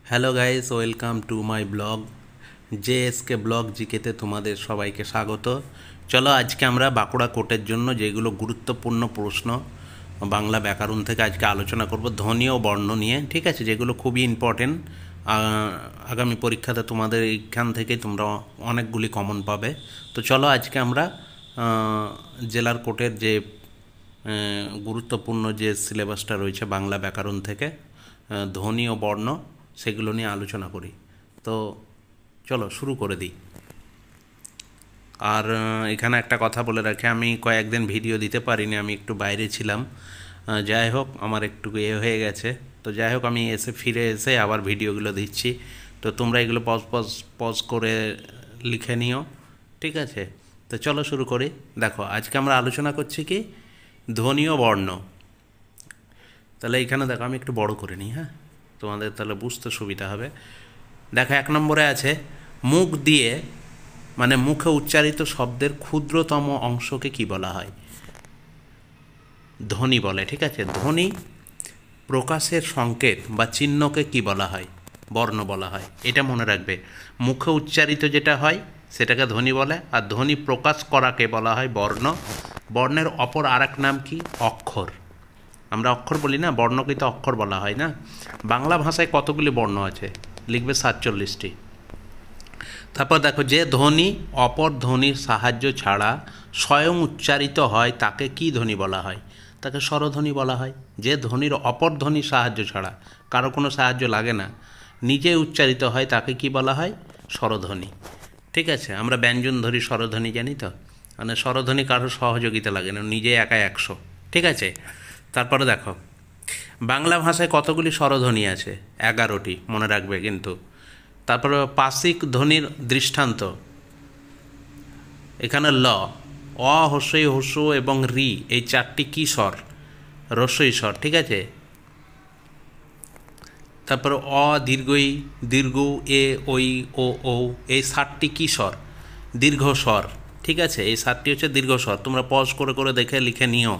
Hello guys, welcome to my blog JSK blog জিকেতে তোমাদের সবাইকে স্বাগত। চলো আজকে আমরা বাঁকুড়া কোর্টের জন্য যেগুলো গুরুত্বপূর্ণ প্রশ্ন বাংলা ব্যাকরণ থেকে আজকে আলোচনা করব ধ্বনি ও বর্ণ নিয়ে, ঠিক আছে, যেগুলো খুবই ইম্পর্টেন্ট। আগামী পরীক্ষাতে তোমাদের এইখান থেকে তোমরা অনেকগুলি কমন পাবে। তো চলো আজকে আমরা জেলার কোর্টের যে গুরুত্বপূর্ণ যে সিলেবাসটা রয়েছে বাংলা ব্যাকরণ থেকে ধ্বনি ও বর্ণ সেগুলো নিয়ে আলোচনা করি। তো চলো শুরু করে দিই। আর এখানে একটা কথা বলে রাখি, আমি কয়েকদিন ভিডিও দিতে পারিনি, আমি একটু বাইরে ছিলাম। যাই হোক, আমার একটু হয়ে গেছে। তো যাই হোক, আমি ফিরে এসে আবার ভিডিওগুলো দিচ্ছি। তো তোমরা এগুলো পজ করে লিখে নিও, ঠিক আছে। তো চলো শুরু করি। দেখো আজকে আমরা আলোচনা করছি কি ধ্বনি ও বর্ণ। তাহলে এইখানে দেখো আমি একটু বড় করে নিই, হ্যাঁ, তোমাদের তাহলে বুঝতে সুবিধা হবে। দেখো 1 নম্বরে আছে মুখ দিয়ে, মানে মুখে উচ্চারিত শব্দের ক্ষুদ্রতম অংশকে কি বলা হয়? ধ্বনি বলে, ঠিক আছে। ধ্বনি প্রকাশের সংকেত বা চিহ্নকে কি বলা হয়? বর্ণ বলা হয়। এটা মনে রাখবে, মুখে উচ্চারিত যেটা হয় সেটাকে ধ্বনি বলে, আর ধ্বনি প্রকাশ করাকে বলা হয় বর্ণ। বর্ণের অপর আরেক নাম কি? অক্ষর। আমরা অক্ষর বলি না, বর্ণকে তো অক্ষর বলা হয় না। বাংলা ভাষায় কতগুলি বর্ণ আছে? লিখবে 47টি। তারপর দেখো, যে ধ্বনি অপর ধ্বনির সাহায্য ছাড়া স্বয়ং উচ্চারিত হয় তাকে কি ধ্বনি বলা হয়? তাকে স্বরধ্বনি বলা হয়। যে ধ্বনির অপর ধ্বনির সাহায্য ছাড়া, কারো কোনো সাহায্য লাগে না, নিজে উচ্চারিত হয় তাকে কি বলা হয়? স্বরধ্বনি, ঠিক আছে। আমরা ব্যঞ্জন ধরি, স্বরধ্বনি জানি তো, মানে স্বরধ্বনি কারোর সহযোগিতা লাগে না, নিজে একা 100, ঠিক আছে। তারপরে দেখো বাংলা ভাষায় কতগুলি স্বরধ্বনি আছে? 11টি, মনে রাখবে কিন্তু। তারপরে পাশিক ধ্বনির দৃষ্টান্ত, এখানে ল, অ, হস্যই, হস্য এবং রি, এই 4টি কি স্বর? রস্যই স্বর, ঠিক আছে। তারপরে অ, দীর্ঘই, দীর্ঘ, এ, ওই, ও, এই 7টি কি স্বর? দীর্ঘ স্বর, ঠিক আছে। এই 7টি হচ্ছে দীর্ঘ স্বর। তোমরা পজ করে করে দেখে লিখে নিও,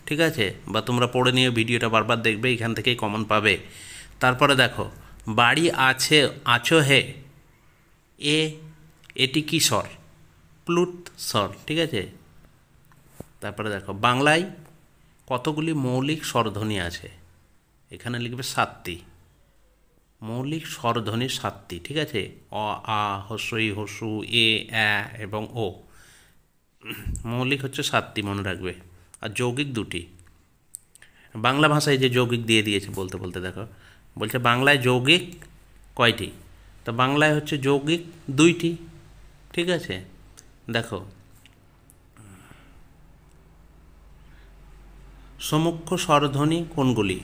ঠিক আছে, বা তোমরা পড়ে নিও, ভিডিওটা বারবার দেখবে, এখান থেকেই কমন পাবে। তারপরে দেখো বাড়ি আছে, আছো হে, এটি কি স্বর? প্লুত স্বর, ঠিক আছে। তারপরে দেখো বাংলায় কতগুলি মৌলিক স্বরধ্বনি আছে? এখানে লিখবে 7টি। মৌলিক স্বরধ্বনি 7টি, ঠিক আছে। অ, আ, হস্যই, হস্যু, এ, এবং ও। মৌলিক হচ্ছে 7টি, মনে রাখবে। আর যৌগিক 2টি। বাংলা ভাষায় যে যৌগিক দিয়ে দিয়েছে বলতে বলতে দেখো, বলছে বাংলায় যৌগিক কয়টি? তো বাংলায় হচ্ছে যৌগিক 2টি, ঠিক আছে। দেখো সমুখ্য স্বরধ্বনি কোনগুলি?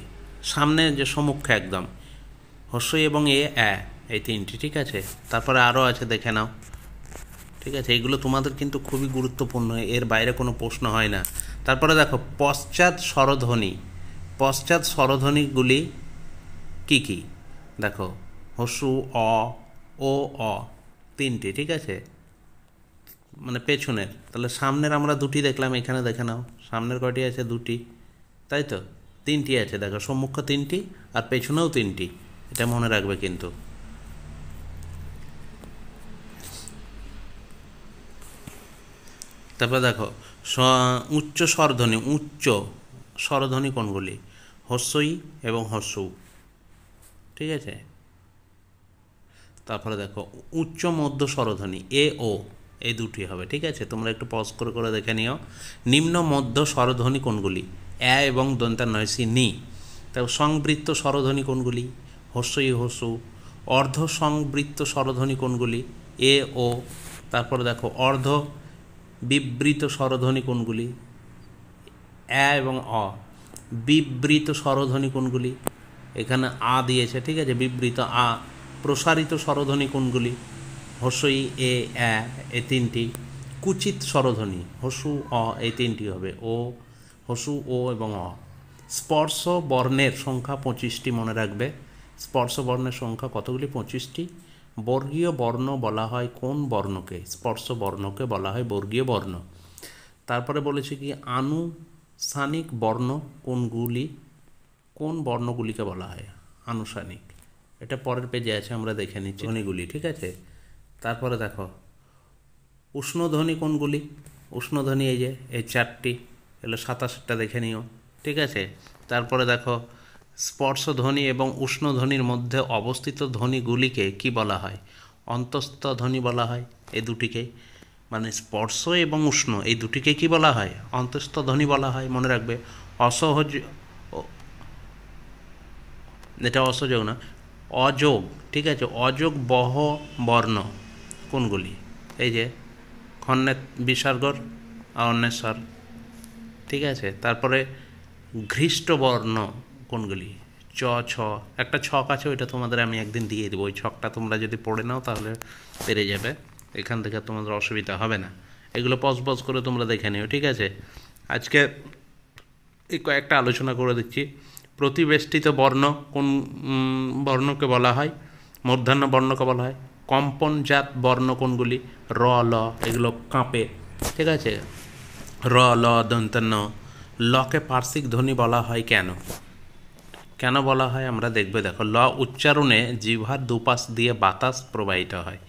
সামনে যে সমুখ্য একদম, হস্যই এবং এই 3টি, ঠিক আছে। তারপরে আরও আছে, দেখে নাও, ঠিক আছে। এইগুলো তোমাদের কিন্তু খুবই গুরুত্বপূর্ণ, এর বাইরে কোনো প্রশ্ন হয় না। তারপরে দেখো পশ্চাৎ স্বরধ্বনি, পশ্চাৎ স্বরধ্বনিগুলি কি কি? দেখো হস্যু, ও, 3টি, ঠিক আছে, মানে পেছনের। তাহলে সামনের আমরা 2টি দেখলাম, এখানে দেখে নাও সামনের কয়টি আছে? 2টি, তাই তো। 3টি আছে, দেখো সম্মুখ 3টি আর পেছনেও 3টি, এটা মনে রাখবে কিন্তু। তারপরে দেখো উচ্চ স্বরধ্বনি, উচ্চ স্বরধ্বনি কোনগুলি? হস্যই এবং হস্যউ, ঠিক আছে। তারপরে দেখো উচ্চ মধ্য স্বরধ্বনি, ও, এই 2টি হবে, ঠিক আছে। তোমরা একটু পজ করে করে দেখে নিও। নিম্ন মধ্য স্বরধ্বনি কোনগুলি? এবং দন্তান্বয়সী নি। তারপর সংবৃত্ত স্বরধ্বনি কোনগুলি? হস্যই, হস্যু। অর্ধ সংবৃত্ত স্বরধ্বনি কোনগুলি? ও। তারপরে দেখো অর্ধ বিবৃত স্বরধ্বনি কোনগুলি? এবং অ। বিবৃত স্বরধ্বনি কোনগুলি? এখানে আ দিয়েছে, ঠিক আছে, বিবৃত আ। প্রসারিত স্বরধ্বনি কোনগুলি? হস্যই, এই 3টি। কুচিত স্বরধ্বনি, হস্যু, এই 3টি হবে, ও, হস্যু, ও এবং অ। স্পর্শ বর্ণের সংখ্যা 25টি, মনে রাখবে। স্পর্শ বর্ণের সংখ্যা কতগুলি? 25টি। বর্গীয় বর্ণ বলা হয় কোন বর্ণকে? স্পর্শ বর্ণকে বলা হয় বর্গীয় বর্ণ। তারপরে বলেছে কি আনুষ্ঠানিক বর্ণ কোনগুলি? কোন বর্ণগুলিকে বলা হয় আনুষ্ঠানিক? এটা পরের পেজে আছে, আমরা দেখে নিচ্ছি ধ্বনিগুলি, ঠিক আছে। তারপরে দেখো উষ্ণধ্বনি কোনগুলি। উষ্ণধ্বনি এই যে এই 4টি, এগুলো 27টা দেখে নিও, ঠিক আছে। তারপরে দেখো স্পর্শধ্বনি এবং উষ্ণধ্বনির মধ্যে অবস্থিত ধ্বনিগুলিকে কি বলা হয়? অন্তঃস্থ ধ্বনি বলা হয় এই দুটিকে, মানে স্পর্শ এবং উষ্ণ এই দুটিকে কি বলা হয়? অন্তঃস্থ ধ্বনি বলা হয়, মনে রাখবে। অসহজ, এটা অসহযোগ না, অযোগ, ঠিক আছে। অযোগ বহ বর্ণ কোনগুলি? এই যে খন্নের বিসর্গর আর অন্বেশ্বর, ঠিক আছে। তারপরে ঘৃষ্ট বর্ণ কোনগুলি? চ ছ, একটা ছক আছে, ওইটা তোমাদের আমি একদিন দিয়ে দেবো। ওই ছকটা তোমরা যদি পড়ে নাও তাহলে পেরে যাবে, এখান থেকে তোমাদের অসুবিধা হবে না। এগুলো পজ করে তোমরা দেখে নিও, ঠিক আছে। আজকে এই কয়েকটা আলোচনা করে দিচ্ছি। প্রতিবেষ্টিত বর্ণ কোন বর্ণকে বলা হয়? মূর্ধন্য বর্ণকে বলা হয়। কম্পনজাত বর্ণ কোনগুলি? র ল, এগুলো কাঁপে, ঠিক আছে। র ল দন্তন্য। লকে পার্শ্বিক ধ্বনি বলা হয় কেন? কেন বলা হয় আমরা দেখবে। দেখো, ল উচ্চারণে জিহ্বার দুপাশ দিয়ে বাতাস প্রবাহিত হয়,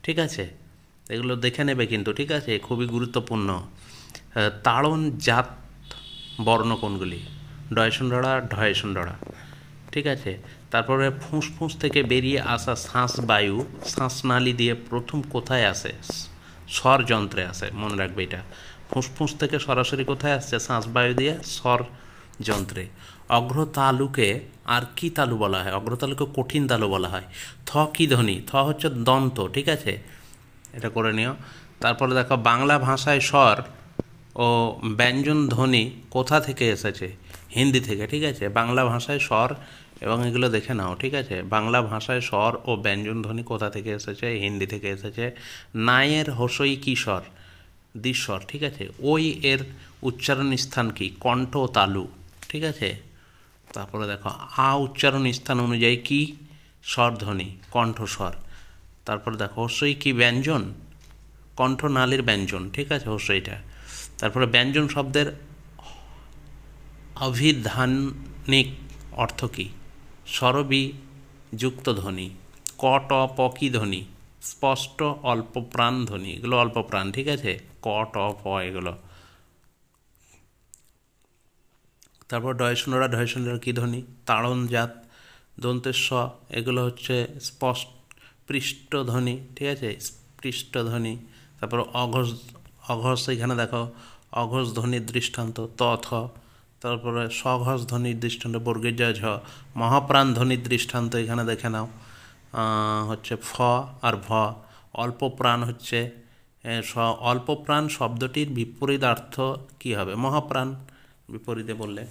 ঠিক আছে। এগুলো দেখে নেবে কিন্তু, ঠিক আছে, খুবই গুরুত্বপূর্ণ। তাড়ন জাত বর্ণ কোনগুলি? ডয়সনডড়া, ঢয়সনডড়া, ঠিক আছে। তারপরে ফুঁসফুঁস থেকে বেরিয়ে আসা শ্বাস বায়ু শ্বাসনালী দিয়ে প্রথম কোথায় আসে? স্বর যন্ত্রে আসে, মনে রাখবে এটা। ফুঁসফুঁস থেকে সরাসরি কোথায় আসছে? শ্বাস বায়ু দিয়ে স্বর যন্ত্রে। অগ্রতালুকে আর কি তালু বলা হয়? অগ্রতালুকে কঠিন তালু বলা হয়। থ কি ধ্বনি? থ হচ্ছে দন্ত, ঠিক আছে, এটা করে নিও। তারপরে দেখো বাংলা ভাষায় স্বর ও ব্যঞ্জন ধ্বনি কোথা থেকে এসেছে? হিন্দি থেকে, ঠিক আছে। বাংলা ভাষায় স্বর এবং এগুলো দেখে নাও, ঠিক আছে। বাংলা ভাষায় স্বর ও ব্যঞ্জন ধ্বনি কোথা থেকে এসেছে? হিন্দি থেকে এসেছে। নায়ের হসই কি স্বর? দ্বিস্বর, ঠিক আছে। ওই এর উচ্চারণ স্থান কি? কণ্ঠ ও তালু, ঠিক আছে। তারপরে দেখো আ উচ্চারণ স্থান অনুযায়ী কি স্বরধ্বনি? কণ্ঠস্বর। তারপরে দেখো হস্যই কি ব্যঞ্জন? কণ্ঠনালীর ব্যঞ্জন, ঠিক আছে, হস্যইটা। তারপরে ব্যঞ্জন শব্দের অভিধানিক অর্থ কী? স্বরবি যুক্ত ধ্বনি। ক ট প কি ধ্বনি? স্পষ্ট অল্প প্রাণ ধ্বনি, এগুলো অল্প প্রাণ, ঠিক আছে, ক ট প এগুলো। তারপর ডয়সনরা, ঢয়সনরা কি ধ্বনি? তাড়ন জাত দন্তেস্ব, এগুলো হচ্ছে স্পষ্ট পৃষ্ঠধ্বনি, ঠিক আছে, পৃষ্ঠধ্বনি। তারপর অঘোষ, অঘোষ এখানে দেখো অঘোষ ধ্বনির দৃষ্টান্ত ত থ। তারপরে সঘোষ ধ্বনির দৃষ্টান্ত বর্গের জ ঝ। মহাপ্রাণ ধ্বনির দৃষ্টান্ত এখানে দেখে নাও, হচ্ছে ফ আর ভ। অল্প প্রাণ হচ্ছে অল্প প্রাণ শব্দটির বিপরীতার্থ কী হবে? মহাপ্রাণ, বিপরীতে বললে।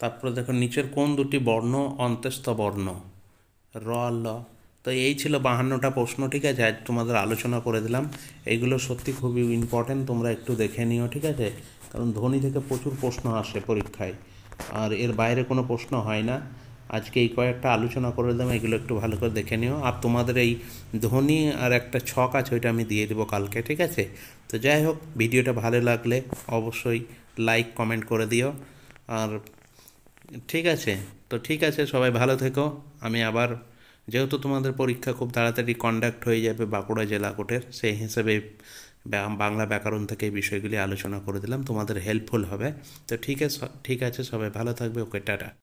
তারপরে দেখো নিচের কোন দুটি বর্ণ অন্তঃস্থ বর্ণ? র ল। তো এই ছিল 52টা প্রশ্ন, ঠিক আছে, আজ তোমাদের আলোচনা করে দিলাম। এইগুলো সত্যি খুবই ইম্পর্টেন্ট, তোমরা একটু দেখে নিও, ঠিক আছে। কারণ ধ্বনি থেকে প্রচুর প্রশ্ন আসে পরীক্ষায়, আর এর বাইরে কোনো প্রশ্ন হয় না। আজকে এই কয়েকটা আলোচনা করে দিলাম, এগুলো একটু ভালো করে দেখে নিও। আর তোমাদের এই ধ্বনি আর একটা ছক আছে, ওইটা আমি দিয়ে দেবো কালকে, ঠিক আছে। তো যাই হোক, ভিডিওটা ভালো লাগলে অবশ্যই লাইক কমেন্ট করে দিও। আর ঠিক আছে, তো ঠিক আছে, সবাই ভালো থেকো। আমি আবার, যেহেতু তোমাদের পরীক্ষা খুব তাড়াতাড়ি কন্ডাক্ট হয়ে যাবে বাঁকুড়া জেলা কোর্টের, সেই হিসেবে বাংলা ব্যাকরণ থেকে এই বিষয়গুলি আলোচনা করে দিলাম, তোমাদের হেল্পফুল হবে। তো ঠিক আছে, সবাই ভালো থাকবে। ওকে, টাটা।